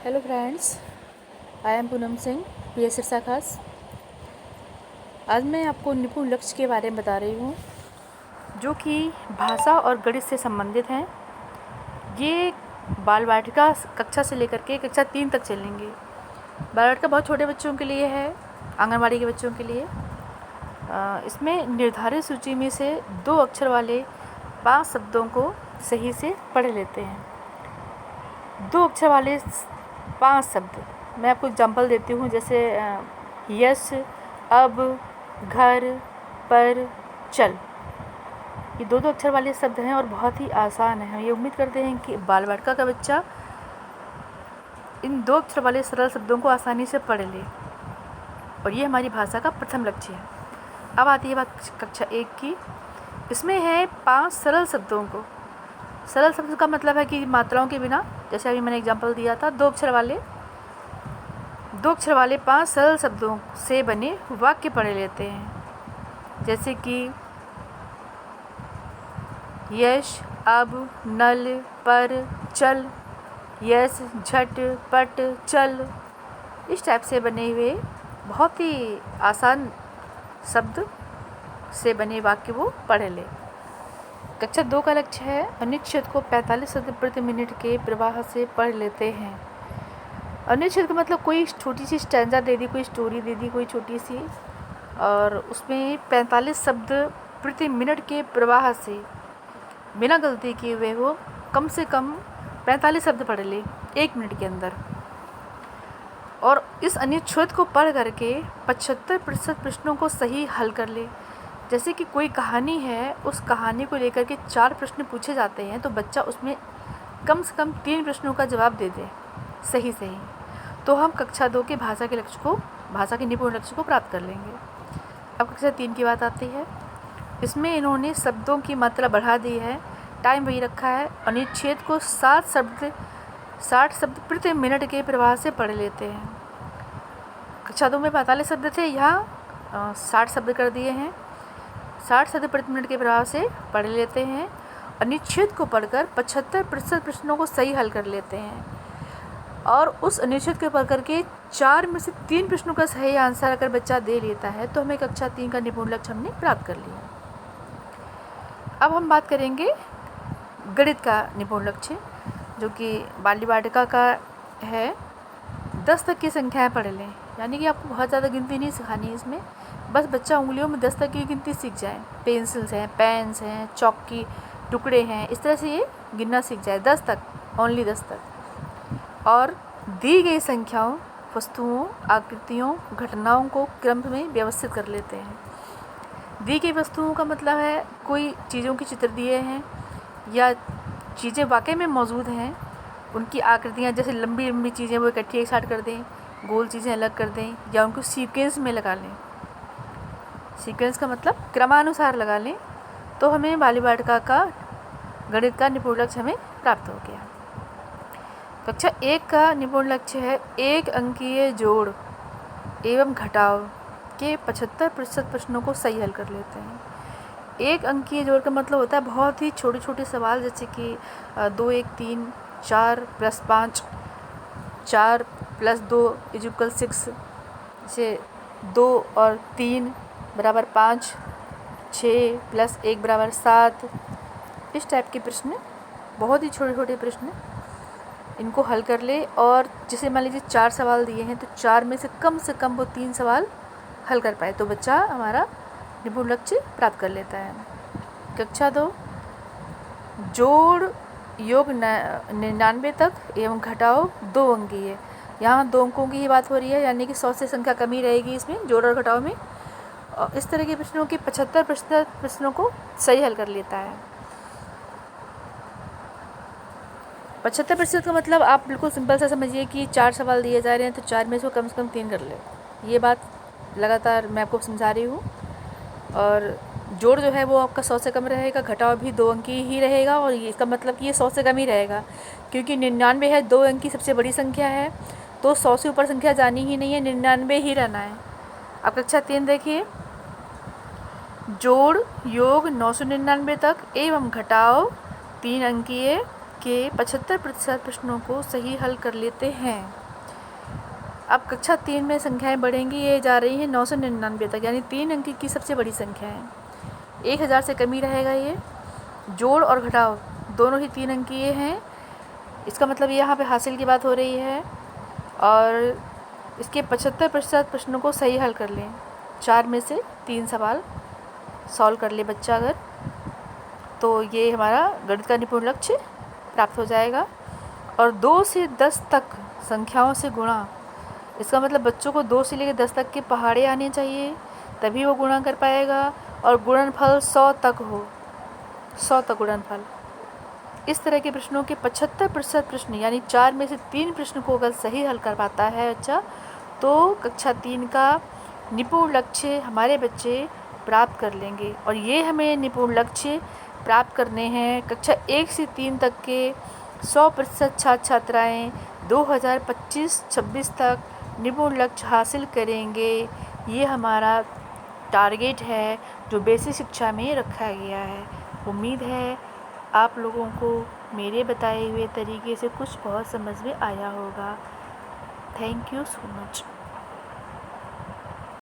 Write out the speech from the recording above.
Hello friends, I am Poonam Singh, P Sirsa खास। आज मैं आपको निपुण लक्ष्य के बारे में बता रही हूँ, जो कि भाषा और गणित से संबंधित हैं। ये बाल वाटिका कक्षा से लेकर के कक्षा 3 तक चलेंगे। बाल वाटिका बहुत छोटे बच्चों के लिए है, आंगनवाड़ी के बच्चों के लिए। इसमें निर्धारित सूची में से 2 अक्षर वाले 5 शब्दों को सही से पढ़ लेते हैं। 2 अक्षर वाले 5 शब्द मैं आपको एग्जांपल देती हूँ, जैसे यश, अब, घर, पर, चल। ये 2 अक्षर वाले शब्द हैं और बहुत ही आसान है। हम ये उम्मीद करते हैं कि बाल वाटिका का बच्चा इन 2 अक्षर वाले सरल शब्दों को आसानी से पढ़ ले, और ये हमारी भाषा का प्रथम लक्ष्य है। अब आती है बात कक्षा 1 की। इसमें है 5 सरल शब्दों को। सरल शब्द का मतलब है कि मात्राओं के बिना, जैसे अभी मैंने एग्जांपल दिया था, 2 अक्षर वाले 5 सरल शब्दों से बने वाक्य पढ़ लेते हैं। जैसे कि यश, अब, नल, पर, चल। यश, झट, पट, चल। इस टाइप से बने हुए बहुत ही आसान शब्द से बने वाक्य वो पढ़ ले। कक्षा 2 का लक्ष्य है अनुच्छेद को 45 शब्द प्रति मिनट के प्रवाह से पढ़ लेते हैं। अनुच्छेद का मतलब कोई छोटी सी स्टैंजा दे दी, कोई स्टोरी दे दी, कोई छोटी सी, और उसमें 45 शब्द प्रति मिनट के प्रवाह से बिना गलती किए हुए वो कम से कम 45 शब्द पढ़ ले 1 मिनट के अंदर। और इस अनुच्छेद को पढ़ करके 75% प्रश्नों को सही हल कर ले। जैसे कि कोई कहानी है, उस कहानी को लेकर के 4 प्रश्न पूछे जाते हैं, तो बच्चा उसमें कम से कम 3 प्रश्नों का जवाब दे दे सही। तो हम कक्षा 2 के भाषा के निपुण लक्ष्य को प्राप्त कर लेंगे। अब कक्षा 3 की बात आती है। इसमें इन्होंने शब्दों की मात्रा बढ़ा दी है, टाइम वही रखा है। अनुच्छेद को 60 शब्द प्रति मिनट के प्रवाह से पढ़ लेते हैं। कक्षा 2 में 45 शब्द थे, यहाँ 60 शब्द कर दिए हैं। 60 शब्द प्रति मिनट के प्रभाव से पढ़ लेते हैं। अनुच्छेद को पढ़कर 75% प्रश्नों को सही हल कर लेते हैं, और उस अनुच्छेद को पढ़ करके 4 में से 3 प्रश्नों का सही आंसर अगर बच्चा दे लेता है, तो हमें कक्षा 3 का निपुण लक्ष्य हमने प्राप्त कर लिया। अब हम बात करेंगे गणित का निपुण लक्ष्य, जो कि बाल वाटिका का है। 10 तक की संख्याएँ पढ़ लें, यानी कि आपको बहुत ज़्यादा गिनती नहीं सिखानी है इसमें, बस बच्चा उंगलियों में 10 तक की गिनती सीख जाए। पेंसिल्स हैं, पेन्स हैं, चॉक की टुकड़े हैं, इस तरह से ये गिनना सीख जाए 10 तक, ओनली 10 तक। और दी गई संख्याओं, वस्तुओं, आकृतियों, घटनाओं को क्रम में व्यवस्थित कर लेते हैं। दी गई वस्तुओं का मतलब है कोई चीज़ों के चित्र दिए हैं या चीज़ें वाकई में मौजूद हैं, उनकी आकृतियाँ, जैसे लंबी लंबी चीज़ें वो इकट्ठी एक साथ कर दें, गोल चीज़ें अलग कर दें, या उनको सीक्वेंस में लगा लें। सीक्वेंस का मतलब क्रमानुसार लगा लें, तो हमें बाल वाटिका का गणित का निपुण लक्ष्य हमें प्राप्त हो गया। कक्षा 1 का निपुण लक्ष्य है 1 अंकीय जोड़ एवं घटाव के 75% प्रश्नों को सही हल कर लेते हैं। 1 अंकीय जोड़ का मतलब होता है बहुत ही छोटे छोटे सवाल, जैसे कि 2 1 3, 4 + 5, 4 + 2 = 6, जैसे 2 और 3 = 5, 6 + 1 = 7। इस टाइप के प्रश्न, बहुत ही छोटे छोटे प्रश्न, इनको हल कर ले। और जैसे मान लीजिए 4 सवाल दिए हैं, तो 4 में से कम वो 3 सवाल हल कर पाए, तो बच्चा हमारा निपुण लक्ष्य प्राप्त कर लेता है। कक्षा 2 जोड़ योग 99 तक एवं घटाओ 2 अंकीय। यहाँ 2 अंकों की ही बात हो रही है, यानी कि 100 से संख्या कमी रहेगी इसमें जोड़ और घटाव में। इस तरह के प्रश्नों के 75% प्रश्नों को सही हल कर लेता है। 75% का मतलब आप बिल्कुल सिंपल सा समझिए कि 4 सवाल दिए जा रहे हैं, तो 4 में से कम 3 कर ले। ये बात लगातार मैं आपको समझा रही हूँ। और जोड़ जो है वो आपका 100 से कम रहेगा, घटाव भी 2 अंकी ही रहेगा, और ये इसका मतलब कि ये 100 से कम ही रहेगा, क्योंकि 99 है, 2 अंक की सबसे बड़ी संख्या है, तो 100 से ऊपर संख्या जानी ही नहीं है, 99 ही रहना है। अब कक्षा 3 देखिए। जोड़ योग 999 तक एवं घटाव 3 अंकीय के 75% प्रश्नों को सही हल कर लेते हैं। अब कक्षा 3 में संख्याएं बढ़ेंगी, ये जा रही हैं 999 तक, यानी 3 अंक की सबसे बड़ी संख्या है। 1000 से कम ही रहेगा ये। जोड़ और घटाव दोनों ही 3 अंकीय हैं, इसका मतलब यहाँ पे हासिल की बात हो रही है। और इसके 75% प्रश्नों को सही हल कर लें, 4 में से 3 सवाल सॉल्व कर ले बच्चा अगर, तो ये हमारा गणित का निपुण लक्ष्य प्राप्त हो जाएगा। और 2 से 10 तक संख्याओं से गुणा, इसका मतलब बच्चों को 2 से लेकर 10 तक के पहाड़े आने चाहिए, तभी वो गुणा कर पाएगा। और गुणनफल 100 तक हो, 100 तक गुणनफल। इस तरह के प्रश्नों के 75% प्रश्न, यानी 4 में से 3 प्रश्न को अगर सही हल कर पाता है बच्चा, तो कक्षा 3 का निपुण लक्ष्य हमारे बच्चे प्राप्त कर लेंगे। और ये हमें निपुण लक्ष्य प्राप्त करने हैं कक्षा 1 से 3 तक के 100% छात्र छात्राएँ 2025-26 तक निपुण लक्ष्य हासिल करेंगे। ये हमारा टारगेट है जो बेसिक शिक्षा में रखा गया है। उम्मीद है आप लोगों को मेरे बताए हुए तरीके से कुछ बहुत समझ में आया होगा। Thank you so much.